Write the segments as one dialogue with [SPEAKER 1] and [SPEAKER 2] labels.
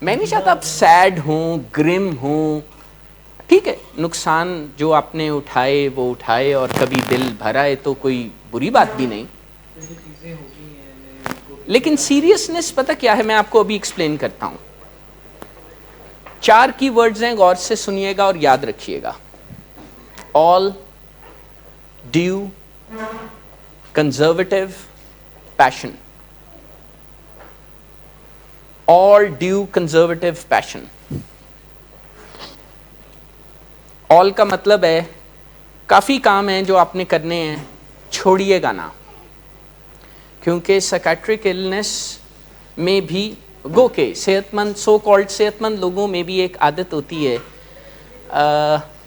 [SPEAKER 1] میں نہیں چاہتا آپ سیڈ ہوں، گرم ہوں. ٹھیک ہے، نقصان جو آپ نے اٹھائے وہ اٹھائے اور کبھی دل بھرا ہے تو کوئی بری بات بھی نہیں، لیکن سیریسنس پتہ کیا ہے، میں آپ کو ابھی ایکسپلین کرتا ہوں. 4 کی ورڈز ہیں، غور سے سنیے گا اور یاد رکھیے گا. all, due, conservative, passion. all, due, conservative, passion. all کا مطلب ہے کافی کام ہیں جو آپ نے کرنے ہیں، چھوڑیے گا نا، کیونکہ سائکیٹرک النس میں بھی گو کے صحت مند سو کالڈ صحت مند لوگوں میں بھی ایک عادت ہوتی ہے.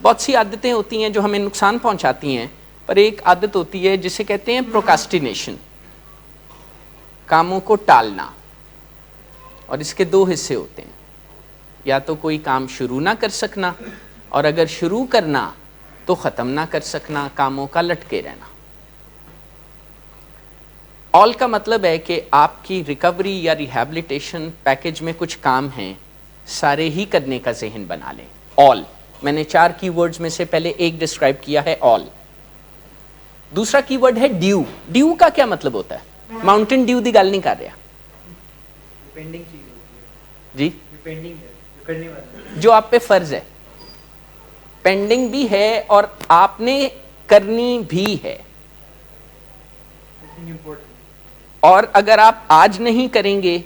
[SPEAKER 1] بہت سی عادتیں ہوتی ہیں جو ہمیں نقصان پہنچاتی ہیں، پر ایک عادت ہوتی ہے جسے کہتے ہیں پروکاسٹینیشن، کاموں کو ٹالنا. اور اس کے 2 حصے ہوتے ہیں، یا تو کوئی کام شروع نہ کر سکنا، اور اگر شروع کرنا تو ختم نہ کر سکنا، کاموں کا لٹکے رہنا. آل کا مطلب ہے کہ آپ کی ریکوری یا ریہیبلیٹیشن پیکج میں کچھ کام ہیں، سارے ہی کرنے کا ذہن بنا لیں. آل میں نے 4 کی ورڈز میں سے پہلے ایک ڈسکرائب کیا ہے، آل. دوسرا کی ورڈ ہے ڈیو. ڈیو کا کیا مطلب ہوتا ہے؟ ماؤنٹین ڈیو دی گل نہیں کر رہا جی، جو آپ پہ فرض ہے، پینڈنگ بھی ہے اور آپ نے کرنی بھی ہے. اور اگر آپ آج نہیں کریں گے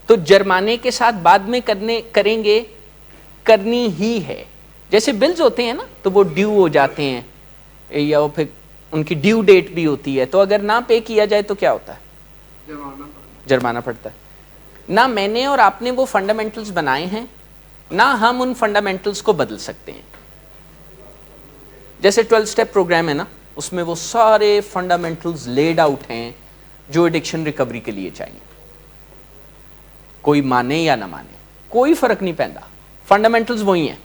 [SPEAKER 1] تو جرمانے کے ساتھ بعد میں کریں گے، کرنی ہی ہے. جیسے بلز ہوتے ہیں نا تو وہ ڈیو ہو جاتے ہیں، یا پھر ان کی ڈیو ڈیٹ بھی ہوتی ہے، تو اگر نہ پے کیا جائے تو کیا ہوتا ہے؟ جرمانہ پڑتا ہے. نہ میں نے اور آپ نے وہ فنڈامنٹلز بنائے ہیں، نہ ہم ان فنڈامنٹلز کو بدل سکتے ہیں. جیسے 12 اسٹیپ پروگرام ہے نا، اس میں وہ سارے فنڈامنٹلز لیڈ آؤٹ ہیں جو ایڈکشن ریکوری کے لیے چاہیے. کوئی مانے یا نہ مانے کوئی فرق نہیں پڑتا، فنڈامنٹلز وہی ہیں.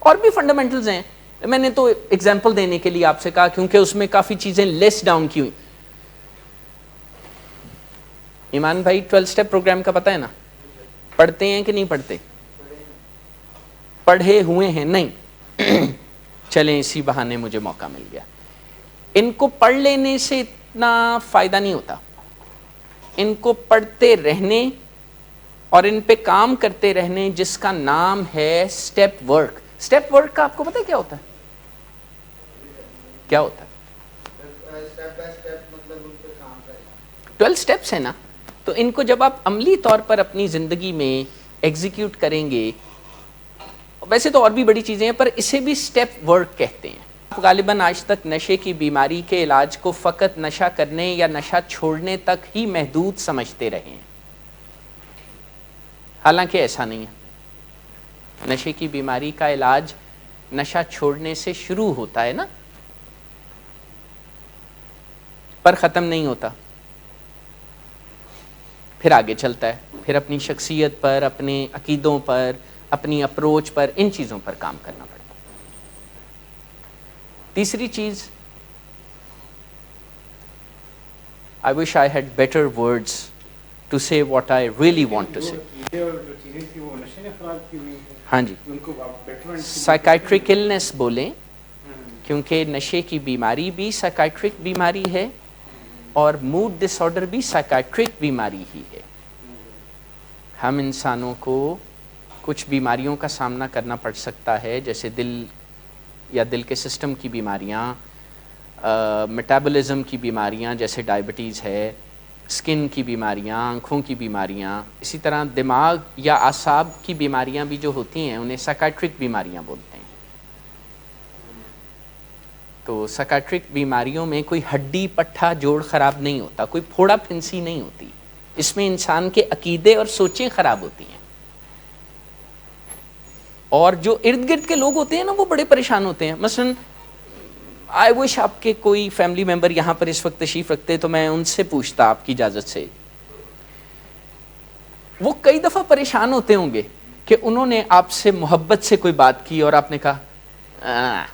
[SPEAKER 1] اور بھی فنڈامنٹلز ہیں، میں نے تو ایگزامپل دینے کے لیے آپ سے کہا کیونکہ اس میں کافی چیزیں لیس ڈاؤن کی ہوئی. ایمان بھائی 12 اسٹیپ پروگرام کا پتہ ہے نا؟ پڑھتے ہیں کہ نہیں پڑھتے؟ پڑھے ہوئے ہیں؟ نہیں. چلیں اسی بہانے مجھے موقع مل گیا. ان کو پڑھ لینے سے اتنا فائدہ نہیں ہوتا، ان کو پڑھتے رہنے اور ان پہ کام کرتے رہنے، جس کا نام ہے اسٹیپ ورک. اسٹیپ ورک کا آپ کو پتہ ہے کیا ہوتا ہے؟ کیا ہوتا ہے؟ 12 اسٹیپس ہیں نا، تو ان کو جب آپ عملی طور پر اپنی زندگی میں ایگزیکیوٹ کریں گے، ویسے تو اور بھی بڑی چیزیں ہیں پر اسے بھی اسٹیپ ورک کہتے ہیں. غالباً آج تک نشے کی بیماری کے علاج کو فقط نشہ کرنے یا نشہ چھوڑنے تک ہی محدود سمجھتے رہے ہیں، حالانکہ ایسا نہیں ہے. نشے کی بیماری کا علاج نشہ چھوڑنے سے شروع ہوتا ہے نا، پر ختم نہیں ہوتا، پھر آگے چلتا ہے، پھر اپنی شخصیت پر، اپنے عقیدوں پر، اپنی اپروچ پر، ان چیزوں پر کام کرنا پڑتا ہے. تیسری چیز، I wish I had better words to say what I really want to say. ہاں جی، سائیکائٹرک النس بولیں، کیونکہ نشے کی بیماری بھی سائیکائٹرک بیماری ہے اور موڈ ڈس آرڈر بھی سائیکائٹرک بیماری ہی ہے. ہم انسانوں کو کچھ بیماریوں کا سامنا کرنا پڑ سکتا ہے، جیسے دل یا دل کے سسٹم کی بیماریاں، میٹابولزم کی بیماریاں جیسے ڈائبٹیز ہے، اسکن کی بیماریاں، آنکھوں کی بیماریاں. اسی طرح دماغ یا اعصاب کی بیماریاں بھی جو ہوتی ہیں انہیں سائیکائٹرک بیماریاں بولتے ہیں. تو سائیکائٹرک بیماریوں میں کوئی ہڈی پٹھا جوڑ خراب نہیں ہوتا، کوئی پھوڑا پھنسی نہیں ہوتی، اس میں انسان کے عقیدے اور سوچیں خراب ہوتی ہیں. اور جو ارد گرد کے لوگ ہوتے ہیں نا وہ بڑے پریشان ہوتے ہیں. مثلا آئی وش آپ کے کوئی فیملی ممبر یہاں پر اس وقت تشریف رکھتے تو میں ان سے پوچھتا آپ کی اجازت سے. وہ کئی دفعہ پریشان ہوتے ہوں گے کہ انہوں نے آپ سے محبت سے کوئی بات کی اور آپ نے کہا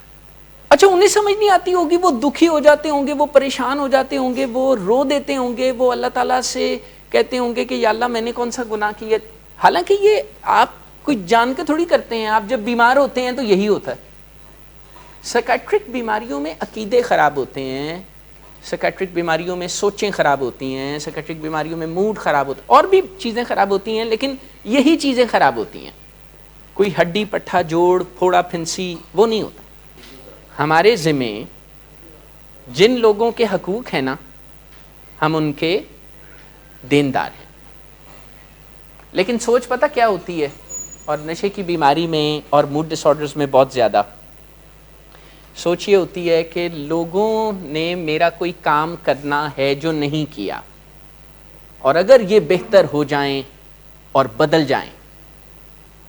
[SPEAKER 1] اچھا، انہیں سمجھ نہیں آتی ہوگی، وہ دکھی ہو جاتے ہوں گے، وہ پریشان ہو جاتے ہوں گے، وہ رو دیتے ہوں گے، وہ اللہ تعالیٰ سے کہتے ہوں گے کہ یا اللہ میں نے کون سا گناہ کیا. حالانکہ یہ آپ کچھ جان کے تھوڑی کرتے ہیں، آپ جب بیمار ہوتے ہیں تو یہی ہوتا ہے. سائیکیٹرک بیماریوں میں عقیدے خراب ہوتے ہیں، سائیکیٹرک بیماریوں میں سوچیں خراب ہوتی ہیں، سائیکیٹرک بیماریوں میں موڈ خراب ہوتا ہے، اور بھی چیزیں خراب ہوتی ہیں، لیکن یہی چیزیں خراب ہوتی ہیں. کوئی ہڈی پٹھا جوڑ پھوڑا پھنسی وہ نہیں ہوتا. ہمارے ذمے جن لوگوں کے حقوق ہیں نا، ہم ان کے دیندار ہیں. لیکن سوچ پتہ کیا ہوتی ہے، اور نشے کی بیماری میں اور موڈ ڈس آرڈرز میں بہت زیادہ سوچ یہ ہوتی ہے کہ لوگوں نے میرا کوئی کام کرنا ہے جو نہیں کیا، اور اگر یہ بہتر ہو جائیں اور بدل جائیں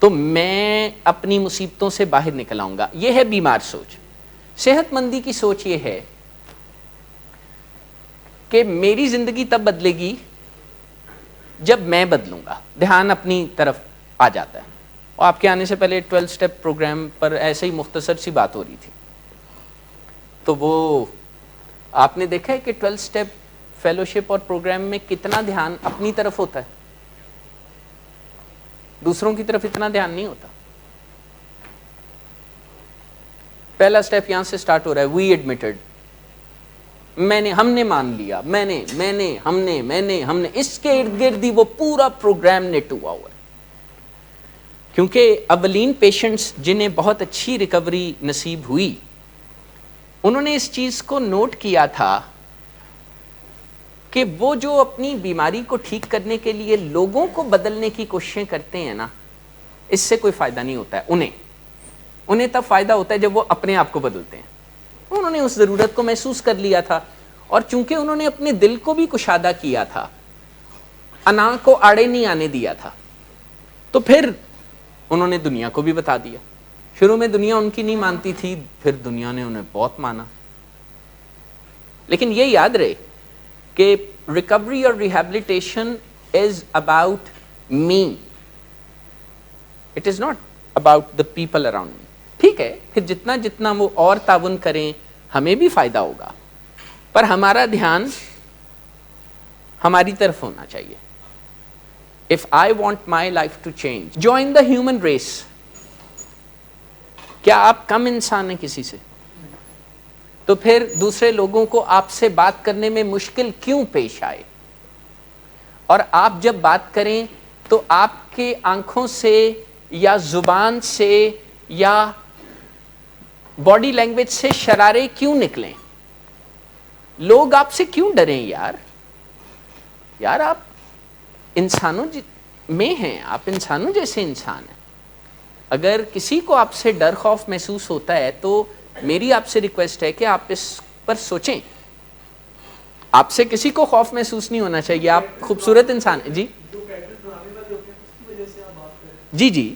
[SPEAKER 1] تو میں اپنی مصیبتوں سے باہر نکل آؤں گا. یہ ہے بیمار سوچ. صحت مندی کی سوچ یہ ہے کہ میری زندگی تب بدلے گی جب میں بدلوں گا. دھیان اپنی طرف آ جاتا ہے. اور آپ کے آنے سے پہلے 12 سٹیپ پروگرام پر ایسے ہی مختصر سی بات ہو رہی تھی، تو وہ آپ نے دیکھا ہے کہ 12 سٹیپ فیلوشپ اور پروگرام میں کتنا دھیان اپنی طرف ہوتا ہے، دوسروں کی طرف اتنا دھیان نہیں ہوتا. پہلا سٹیپ یہاں سے سٹارٹ ہو رہا ہے، وی ایڈمٹڈ، ہم نے مان لیا، ہم نے اس کے ارد گرد ہی وہ پورا پروگرام نیٹ ہوا ہوا ہے. کیونکہ اولین پیشنٹس جنہیں بہت اچھی ریکوری نصیب ہوئی، انہوں نے اس چیز کو نوٹ کیا تھا کہ وہ جو اپنی بیماری کو ٹھیک کرنے کے لیے لوگوں کو بدلنے کی کوششیں کرتے ہیں نا، اس سے کوئی فائدہ نہیں ہوتا ہے. انہیں تب فائدہ ہوتا ہے جب وہ اپنے آپ کو بدلتے ہیں. انہوں نے اس ضرورت کو محسوس کر لیا تھا، اور چونکہ انہوں نے اپنے دل کو بھی کشادہ کیا تھا، انا کو آڑے نہیں آنے دیا تھا، تو پھر انہوں نے دنیا کو بھی بتا دیا. شروع میں دنیا ان کی نہیں مانتی تھی، پھر دنیا نے انہیں بہت مانا. لیکن یہ یاد رہے کہ ریکوری اور rehabilitation is about me, it is not about the people around me. ٹھیک ہے، پھر جتنا وہ اور تعاون کریں ہمیں بھی فائدہ ہوگا، پر ہمارا دھیان ہماری طرف ہونا چاہیے. If I want my life to change, join the human race. کیا آپ کم انسان ہیں کسی سے؟ تو پھر دوسرے لوگوں کو آپ سے بات کرنے میں مشکل کیوں پیش آئے؟ اور آپ جب بات کریں تو آپ کے آنکھوں سے یا زبان سے یا باڈی لینگویج سے شرارے کیوں نکلیں؟ لوگ آپ سے کیوں ڈریں یار آپ انسانوں میں ہیں، آپ انسانوں جیسے انسان ہیں. اگر کسی کو آپ سے ڈر خوف محسوس ہوتا ہے تو میری آپ سے ریکویسٹ ہے کہ آپ اس پر سوچیں. آپ سے کسی کو خوف محسوس نہیں ہونا چاہیے، آپ خوبصورت انسان ہیں. جی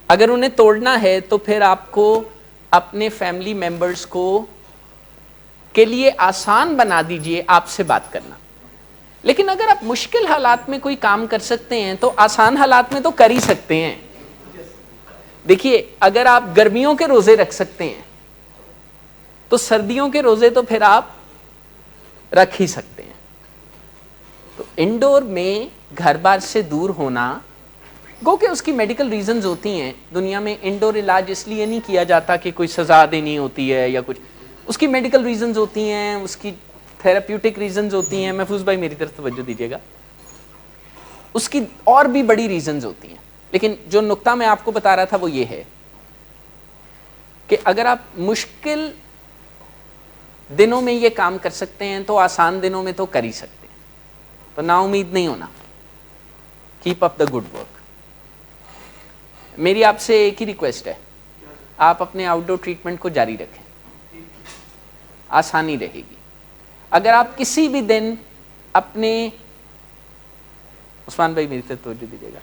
[SPEAKER 1] اگر انہیں توڑنا ہے تو پھر آپ کو اپنے فیملی ممبرز کو کے لیے آسان بنا دیجئے آپ سے بات کرنا. لیکن اگر آپ مشکل حالات میں کوئی کام کر سکتے ہیں تو آسان حالات میں تو کر ہی سکتے ہیں. دیکھیے، اگر آپ گرمیوں کے روزے رکھ سکتے ہیں تو سردیوں کے روزے تو پھر آپ رکھ ہی سکتے ہیں. تو انڈور میں گھر بار سے دور ہونا، گو کہ اس کی میڈیکل ریزنز ہوتی ہیں. دنیا میں انڈور علاج اس لیے نہیں کیا جاتا کہ کوئی سزا دینی ہوتی ہے یا کچھ، اس کی میڈیکل ریزنز ہوتی ہیں، اس کی تھراپیوٹک ریزنز ہوتی ہیں. محفوظ بھائی میری طرف توجہ دیجیے گا، اس کی اور بھی بڑی ریزنز ہوتی ہیں. لیکن جو نقطہ میں آپ کو بتا رہا تھا وہ یہ ہے کہ اگر آپ مشکل دنوں میں یہ کام کر سکتے ہیں تو آسان دنوں میں تو کر ہی سکتے ہیں. تو نا امید نہیں ہونا، keep up the good work. میری آپ سے ایک ہی ریکویسٹ ہے، آپ اپنے آؤٹ ڈور ٹریٹمنٹ کو جاری رکھیں، آسانی رہے گی. اگر آپ کسی بھی دن اپنے، عثمان بھائی میری طرف توجہ دیجیے گا،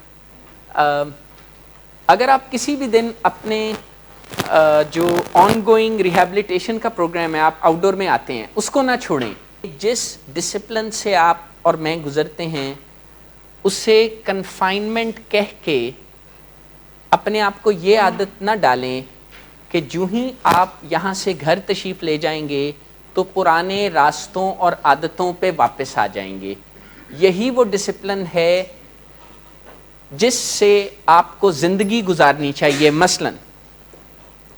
[SPEAKER 1] اگر آپ کسی بھی دن اپنے جو آن گوئنگ ریہیبلیٹیشن کا پروگرام ہے، آپ آؤٹ ڈور میں آتے ہیں، اس کو نہ چھوڑیں. جس ڈسپلن سے آپ اور میں گزرتے ہیں اسے کنفائنمنٹ کہہ کے اپنے آپ کو یہ عادت نہ ڈالیں کہ جو ہی آپ یہاں سے گھر تشریف لے جائیں گے تو پرانے راستوں اور عادتوں پہ واپس آ جائیں گے. یہی وہ ڈسپلن ہے جس سے آپ کو زندگی گزارنی چاہیے. مثلا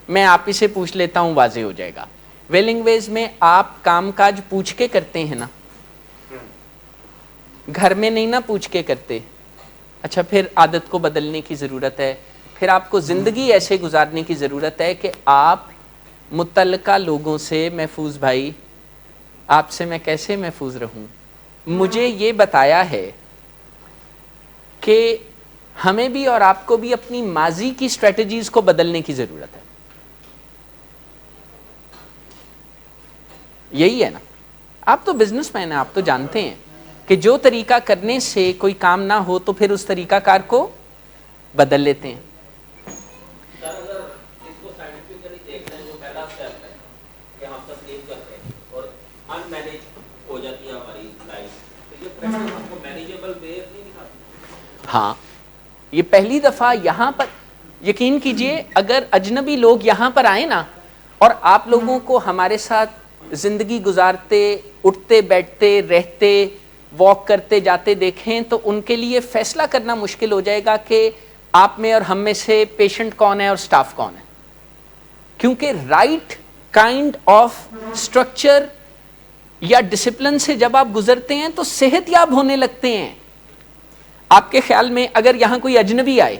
[SPEAKER 1] میں آپ ہی سے پوچھ لیتا ہوں, واضح ہو جائے گا. ویلنگ ویز میں آپ کام کاج پوچھ کے کرتے ہیں نا, گھر میں نہیں نا پوچھ کے کرتے. اچھا, پھر عادت کو بدلنے کی ضرورت ہے. پھر آپ کو زندگی ایسے گزارنے کی ضرورت ہے کہ آپ متعلقہ لوگوں سے محفوظ, بھائی آپ سے میں کیسے محفوظ رہوں. مجھے یہ بتایا ہے کہ ہمیں بھی اور آپ کو بھی اپنی ماضی کی اسٹریٹجیز کو بدلنے کی ضرورت ہے. یہی ہے نا, آپ تو بزنس مین ہیں, آپ تو جانتے ہیں کہ جو طریقہ کرنے سے کوئی کام نہ ہو تو پھر اس طریقہ کار کو بدل لیتے ہیں. ہاں, یہ پہلی دفعہ یہاں پر, یقین کیجئے اگر اجنبی لوگ یہاں پر آئے نا اور آپ لوگوں کو ہمارے ساتھ زندگی گزارتے, اٹھتے بیٹھتے رہتے, واک کرتے جاتے دیکھیں تو ان کے لیے فیصلہ کرنا مشکل ہو جائے گا کہ آپ میں اور ہم میں سے پیشنٹ کون ہے اور سٹاف کون ہے. کیونکہ رائٹ کائنڈ آف اسٹرکچر یا ڈسپلن سے جب آپ گزرتے ہیں تو صحت یاب ہونے لگتے ہیں. آپ کے خیال میں اگر یہاں کوئی اجنبی آئے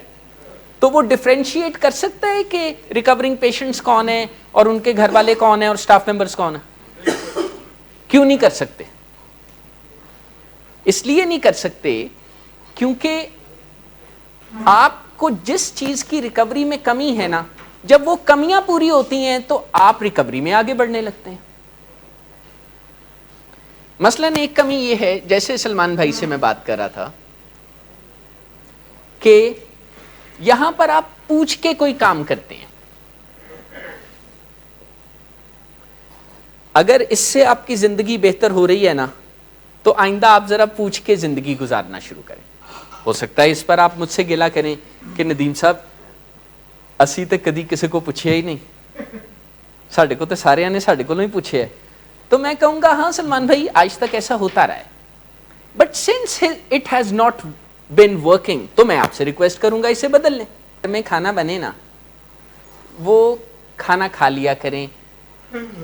[SPEAKER 1] تو وہ ڈفرینشیٹ کر سکتا ہے کہ ریکورنگ پیشنٹس کون ہیں اور ان کے گھر والے کون ہیں اور سٹاف ممبرس کون ہیں؟ کیوں نہیں کر سکتے؟ اس لیے نہیں کر سکتے کیونکہ آپ کو جس چیز کی ریکوری میں کمی ہے نا, جب وہ کمیاں پوری ہوتی ہیں تو آپ ریکوری میں آگے بڑھنے لگتے ہیں. مثلا ایک کمی یہ ہے, جیسے سلمان بھائی سے میں بات کر رہا تھا کہ یہاں پر آپ پوچھ کے کوئی کام کرتے ہیں, اگر اس سے آپ کی زندگی بہتر ہو رہی ہے نا تو آئندہ آپ ذرا پوچھ کے زندگی گزارنا شروع کریں. ہو سکتا ہے اس پر آپ مجھ سے گلہ کریں کہ ندیم صاحب اسی تے کدی کسی کو پوچھیا ہی نہیں, ساڈے کو تو سارے نے ساڈے کو ہی پوچھے ہے. تو میں کہوں گا ہاں سلمان بھائی آج تک ایسا ہوتا رہا ہے, but since it has not been working تو میں آپ سے ریکویسٹ کروں گا اسے بدل لیں. میں کھانا بنے نا وہ کھانا کھا لیا کریں.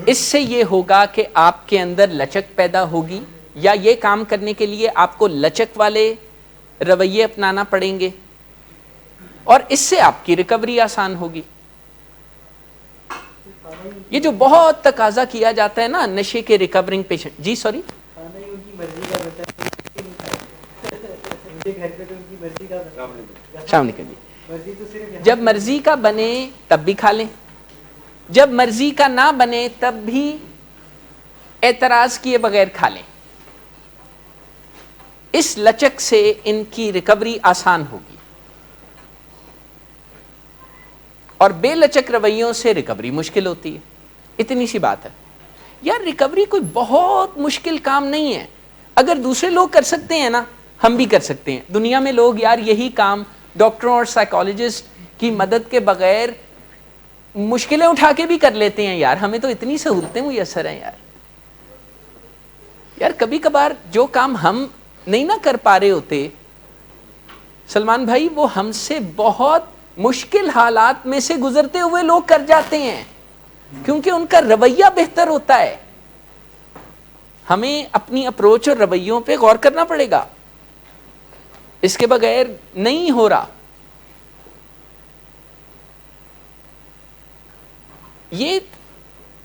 [SPEAKER 1] اس سے یہ ہوگا کہ آپ کے اندر لچک پیدا ہوگی, یا یہ کام کرنے کے لیے آپ کو لچک والے رویے اپنانا پڑیں گے اور اس سے آپ کی ریکوری آسان ہوگی. یہ جو بہت تقاضا کیا جاتا ہے نا نشے کے ریکورنگ پیشنٹ, جی سوری, شام نکل جی, جب مرضی کا بنے تب بھی کھا لیں, جب مرضی کا نہ بنے تب بھی اعتراض کیے بغیر کھا لیں. اس لچک سے ان کی ریکوری آسان ہوگی, اور بے لچک رویوں سے ریکوری مشکل ہوتی ہے. اتنی سی بات ہے یار, ریکوری کوئی بہت مشکل کام نہیں ہے. اگر دوسرے لوگ کر سکتے ہیں نا ہم بھی کر سکتے ہیں. دنیا میں لوگ یار یہی کام ڈاکٹروں اور سائیکالوجسٹ کی مدد کے بغیر مشکلیں اٹھا کے بھی کر لیتے ہیں. یار ہمیں تو اتنی سہولتیں میسر ہیں یار کبھی کبھار جو کام ہم نہیں نہ کر پا رہے ہوتے سلمان بھائی, وہ ہم سے بہت مشکل حالات میں سے گزرتے ہوئے لوگ کر جاتے ہیں کیونکہ ان کا رویہ بہتر ہوتا ہے. ہمیں اپنی اپروچ اور رویوں پہ غور کرنا پڑے گا, اس کے بغیر نہیں ہو رہا. یہ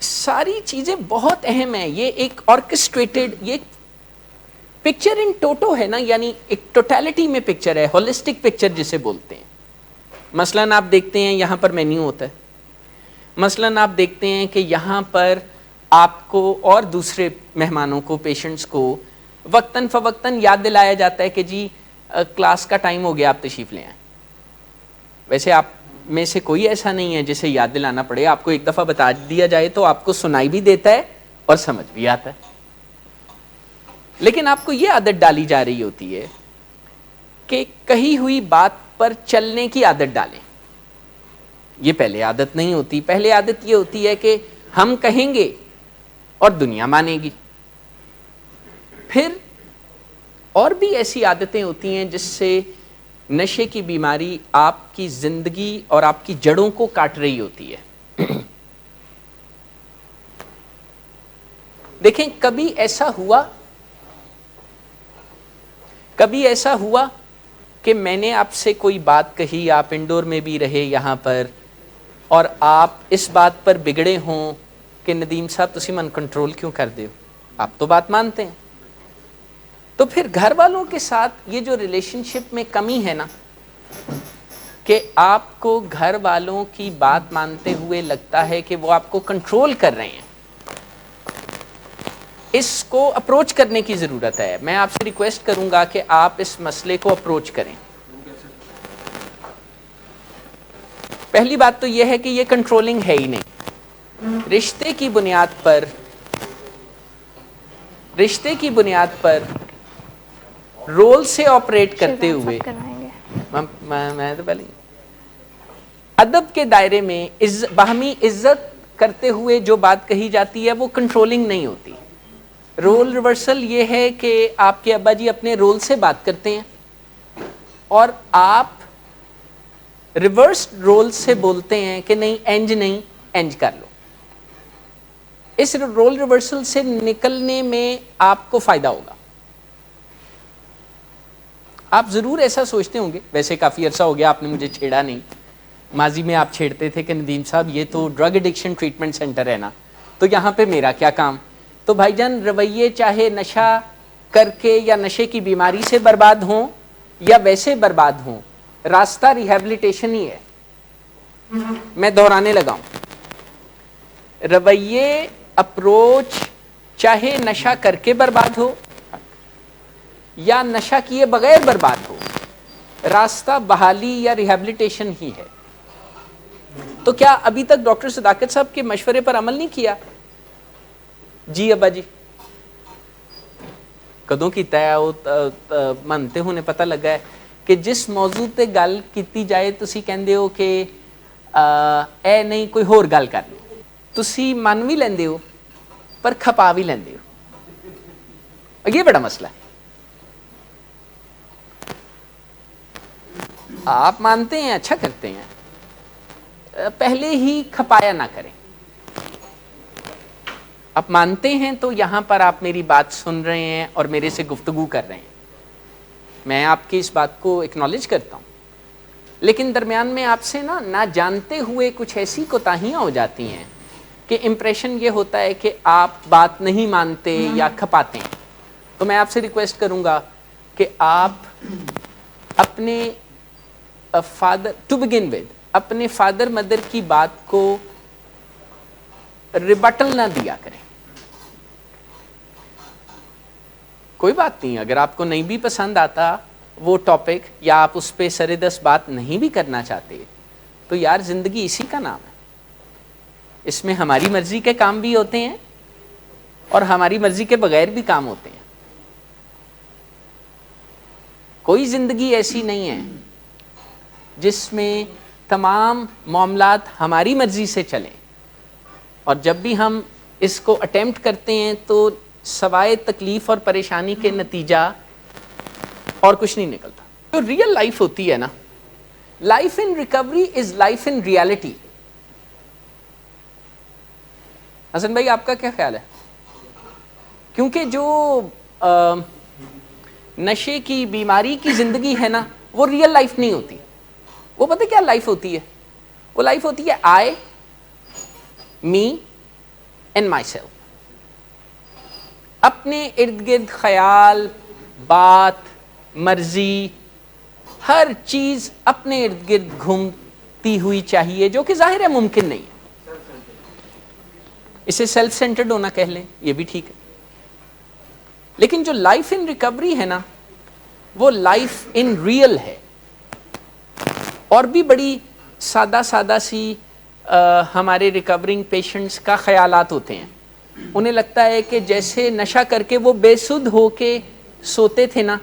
[SPEAKER 1] ساری چیزیں بہت اہم ہیں. یہ ایک آرکسٹریٹڈ, یہ پکچر ان ٹوٹو ہے نا, یعنی ایک ٹوٹیلٹی میں پکچر ہے, ہولسٹک پکچر جسے بولتے ہیں. مثلاً آپ دیکھتے ہیں یہاں پر مینیو ہوتا ہے, مثلاً آپ دیکھتے ہیں کہ یہاں پر آپ کو اور دوسرے مہمانوں کو, پیشنٹس کو وقتاً فوقتاً یاد دلایا جاتا ہے کہ جی کلاس کا ٹائم ہو گیا, آپ تشریف لے آئیں. ویسے آپ میں سے کوئی ایسا نہیں ہے جسے یاد دلانا پڑے, آپ کو ایک دفعہ بتا دیا جائے تو آپ کو سنائی بھی دیتا ہے اور سمجھ بھی آتا ہے. لیکن آپ کو یہ عادت ڈالی جا رہی ہوتی ہے کہ کہی ہوئی بات پر چلنے کی عادت ڈالیں. یہ پہلے عادت نہیں ہوتی. پہلے عادت یہ ہوتی ہے کہ ہم کہیں گے اور دنیا مانے گی. پھر اور بھی ایسی عادتیں ہوتی ہیں جس سے نشے کی بیماری آپ کی زندگی اور آپ کی جڑوں کو کاٹ رہی ہوتی ہے. دیکھیں کبھی ایسا ہوا کہ میں نے آپ سے کوئی بات کہی, آپ انڈور میں بھی رہے یہاں پر, اور آپ اس بات پر بگڑے ہوں کہ ندیم صاحب تسی من کنٹرول کیوں کر دے ہو, آپ تو بات مانتے ہیں. تو پھر گھر والوں کے ساتھ یہ جو ریلیشن شپ میں کمی ہے نا, کہ آپ کو گھر والوں کی بات مانتے ہوئے لگتا ہے کہ وہ آپ کو کنٹرول کر رہے ہیں, اس کو اپروچ کرنے کی ضرورت ہے. میں آپ سے ریکویسٹ کروں گا کہ آپ اس مسئلے کو اپروچ کریں. پہلی بات تو یہ ہے کہ یہ کنٹرولنگ ہے ہی نہیں. رشتے کی بنیاد پر رول سے آپریٹ کرتے ہوئے, میں تو پہلے ادب کے دائرے میں باہمی عزت کرتے ہوئے جو بات کہی جاتی ہے وہ کنٹرولنگ نہیں ہوتی. رول ریورسل یہ ہے کہ آپ کے ابا جی اپنے رول سے بات کرتے ہیں اور آپ ریورس رول سے بولتے ہیں کہ نہیں انج کر لو. اس رول ریورسل سے نکلنے میں آپ کو فائدہ ہوگا. آپ ضرور ایسا سوچتے ہوں گے, ویسے کافی عرصہ ہو گیا آپ نے مجھے چھیڑا نہیں, ماضی میں آپ چھیڑتے تھے کہ ندیم صاحب یہ تو ڈرگ ایڈکشن ٹریٹمنٹ سینٹر ہے نا, تو یہاں پہ میرا کیا کام. تو بھائی جان رویے چاہے نشہ کر کے یا نشے کی بیماری سے برباد ہوں یا ویسے برباد ہوں, راستہ ریہیبلیٹیشن ہی ہے. میں دہرانے لگا ہوں, رویے اپروچ چاہے نشہ کر کے برباد ہو یا نشہ کیے بغیر برباد ہو, راستہ بحالی یا ریہیبلیٹیشن ہی ہے. تو کیا ابھی تک ڈاکٹر صداقت صاحب کے مشورے پر عمل نہیں کیا؟ جی ابا جی کدوں کیتا ہے منتے ہونے پتہ لگا ہے کہ جس موضوع تے گل کیتی جائے تسی کہندے ہو کہ اے نہیں کوئی ہور گل کر لو, تسی من بھی لیندے ہو پر کھپا بھی لیندے ہو. یہ بڑا مسئلہ ہے. آپ مانتے ہیں, اچھا کرتے ہیں, پہلے ہی کھپایا نہ کریں. آپ مانتے ہیں تو یہاں پر آپ میری بات سن رہے ہیں اور میرے سے گفتگو کر رہے ہیں, میں آپ کی اس بات کو اکنالج کرتا ہوں. لیکن درمیان میں آپ سے نہ جانتے ہوئے کچھ ایسی کوتاہیاں ہو جاتی ہیں کہ امپریشن یہ ہوتا ہے کہ آپ بات نہیں مانتے یا کھپاتے ہیں. تو میں آپ سے ریکویسٹ کروں گا کہ آپ اپنے فادر ٹو بگن ود اپنے فادر مدر کی بات کو ریبٹل نہ دیا کریں. کوئی بات نہیں, اگر آپ کو نہیں بھی پسند آتا وہ ٹاپک یا آپ اس پہ سر دست بات نہیں بھی کرنا چاہتے, تو یار زندگی اسی کا نام ہے. اس میں ہماری مرضی کے کام بھی ہوتے ہیں اور ہماری مرضی کے بغیر بھی کام ہوتے ہیں. کوئی زندگی ایسی نہیں ہے جس میں تمام معاملات ہماری مرضی سے چلیں, اور جب بھی ہم اس کو اٹیمپٹ کرتے ہیں تو سوائے تکلیف اور پریشانی کے نتیجہ اور کچھ نہیں نکلتا. جو ریئل لائف ہوتی ہے نا, life in recovery is life in reality. Hasan بھائی آپ کا کیا خیال ہے؟ کیونکہ جو نشے کی بیماری کی زندگی ہے نا, وہ ریئل لائف نہیں ہوتی. وہ پتہ کیا لائف ہوتی ہے؟ وہ لائف ہوتی ہے آئی, می اینڈ مائی سیلف. اپنے ارد گرد خیال, بات, مرضی, ہر چیز اپنے ارد گرد گھومتی ہوئی چاہیے, جو کہ ظاہر ہے ممکن نہیں ہے. اسے سیلف سینٹرڈ ہونا کہہ لیں, یہ بھی ٹھیک ہے. لیکن جو لائف ان ریکوری ہے نا, وہ لائف ان ریئل ہے. اور بھی بڑی سادہ سی ہمارے ریکورنگ پیشنٹس کا خیالات ہوتے ہیں. انہیں لگتا ہے کہ جیسے نشہ کر کے وہ بے سدھ ہو کے سوتے تھے نا,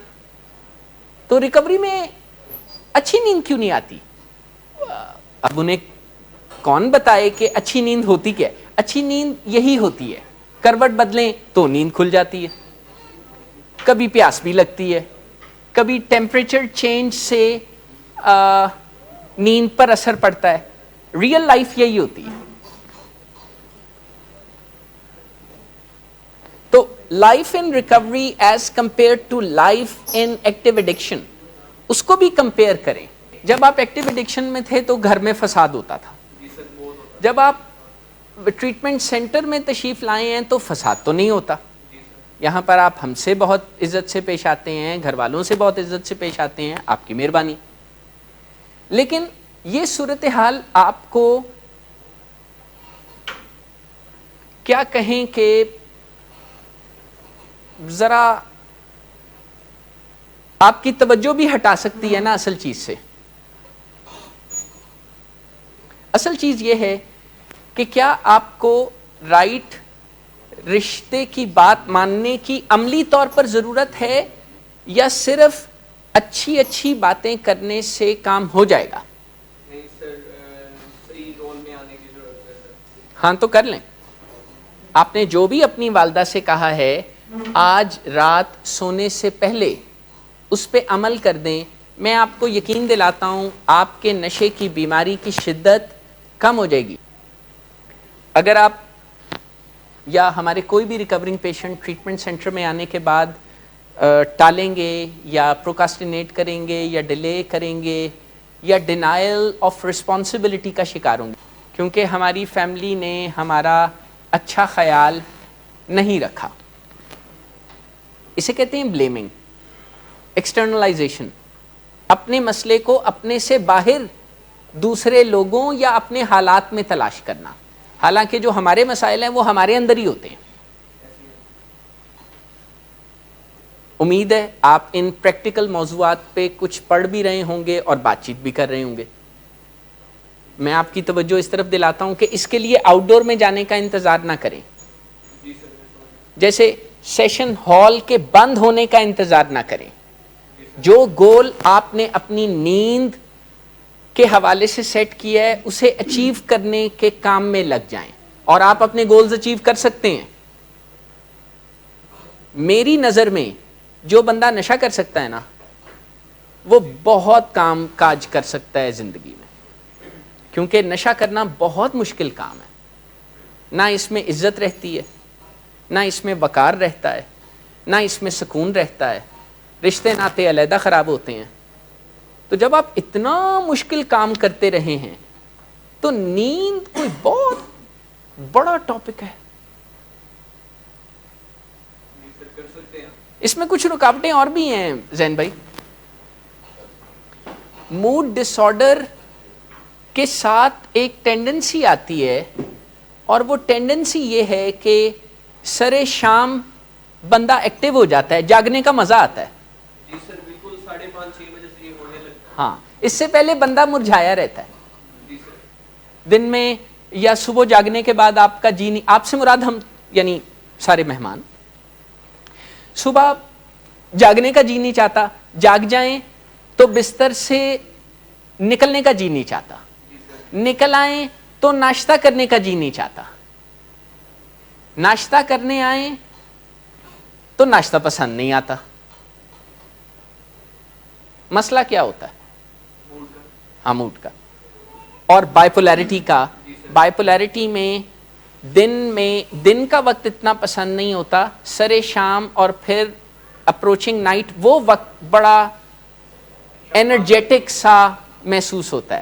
[SPEAKER 1] تو ریکوری میں اچھی نیند کیوں نہیں آتی. اب انہیں کون بتائے کہ اچھی نیند ہوتی کیا ہے؟ اچھی نیند یہی ہوتی ہے, کروٹ بدلیں تو نیند کھل جاتی ہے, کبھی پیاس بھی لگتی ہے, کبھی ٹیمپریچر چینج سے نیند پر اثر پڑتا ہے. ریئل لائف یہی ہوتی ہے. تو life in recovery as compare to life in active addiction, اس کو بھی کمپیئر کریں. جب آپ ایکٹیو ایڈکشن میں تھے تو گھر میں فساد ہوتا تھا. جب آپ ٹریٹمنٹ سینٹر میں تشریف لائے ہیں تو فساد تو نہیں ہوتا. یہاں پر آپ ہم سے بہت عزت سے پیش آتے ہیں, گھر والوں سے بہت عزت سے پیش آتے ہیں, آپ کی مہربانی. لیکن یہ صورتحال آپ کو کیا کہیں کہ ذرا آپ کی توجہ بھی ہٹا سکتی ہے نا اصل چیز سے. اصل چیز یہ ہے کہ کیا آپ کو رائٹ رشتے کی بات ماننے کی عملی طور پر ضرورت ہے, یا صرف اچھی اچھی باتیں کرنے سے کام ہو جائے گا؟
[SPEAKER 2] نہیں سر, صحیح رول میں آنے کی ضرورت ہے سر.
[SPEAKER 1] ہاں تو کر لیں. آپ نے جو بھی اپنی والدہ سے کہا ہے آج رات سونے سے پہلے اس پہ عمل کر دیں. میں آپ کو یقین دلاتا ہوں آپ کے نشے کی بیماری کی شدت کم ہو جائے گی. اگر آپ یا ہمارے کوئی بھی ریکورنگ پیشنٹ ٹریٹمنٹ سینٹر میں آنے کے بعد ٹالیں گے یا پروکاسٹینیٹ کریں گے یا ڈیلے کریں گے یا ڈینائل آف رسپانسبلٹی کا شکار ہوں گے, کیونکہ ہماری فیملی نے ہمارا اچھا خیال نہیں رکھا. اسے کہتے ہیں بلیمنگ, ایکسٹرنلائزیشن. اپنے مسئلے کو اپنے سے باہر دوسرے لوگوں یا اپنے حالات میں تلاش کرنا, حالانکہ جو ہمارے مسائل ہیں وہ ہمارے اندر ہی ہوتے ہیں. امید ہے آپ ان پریکٹیکل موضوعات پہ کچھ پڑھ بھی رہے ہوں گے اور بات چیت بھی کر رہے ہوں گے. میں آپ کی توجہ اس طرف دلاتا ہوں کہ اس کے لیے آؤٹ ڈور میں جانے کا انتظار نہ کریں. جیسے سیشن ہال کے بند ہونے کا انتظار نہ کریں. جو گول آپ نے اپنی نیند کے حوالے سے سیٹ کیا ہے اسے اچیو کرنے کے کام میں لگ جائیں, اور آپ اپنے گولز اچیو کر سکتے ہیں. میری نظر میں جو بندہ نشہ کر سکتا ہے نا وہ بہت کام کاج کر سکتا ہے زندگی میں, کیونکہ نشہ کرنا بہت مشکل کام ہے. نہ اس میں عزت رہتی ہے, نہ اس میں وقار رہتا ہے, نہ اس میں سکون رہتا ہے, رشتے ناطے علیحدہ خراب ہوتے ہیں. تو جب آپ اتنا مشکل کام کرتے رہے ہیں تو نیند کوئی بہت بڑا ٹاپک ہے. اس میں کچھ رکاوٹیں اور بھی ہیں زین بھائی. موڈ ڈس آرڈر کے ساتھ ایک ٹینڈنسی آتی ہے, اور وہ ٹینڈنسی یہ ہے کہ سرے شام بندہ ایکٹیو ہو جاتا ہے, جاگنے کا مزہ آتا ہے.
[SPEAKER 2] جی سر بالکل 5:30-6 بجے سے یہ ہونے لگتا ہے.
[SPEAKER 1] ہاں, اس سے پہلے بندہ مرجھایا رہتا ہے.
[SPEAKER 2] جی سر.
[SPEAKER 1] دن میں یا صبح جاگنے کے بعد آپ کا جی نہیں, آپ سے مراد ہم یعنی سارے مہمان, صبح جاگنے کا جی نہیں چاہتا, جاگ جائیں تو بستر سے نکلنے کا جی نہیں چاہتا, نکل آئیں تو ناشتہ کرنے کا جی نہیں چاہتا, ناشتہ کرنے آئیں تو ناشتہ پسند نہیں آتا. مسئلہ کیا ہوتا ہے؟ ہاں, موڈ کا اور بائیپولیرٹی کا. بائیپولیرٹی میں دن کا وقت اتنا پسند نہیں ہوتا, سرے شام اور پھر اپروچنگ نائٹ وہ وقت بڑا انرجیٹک سا محسوس ہوتا ہے.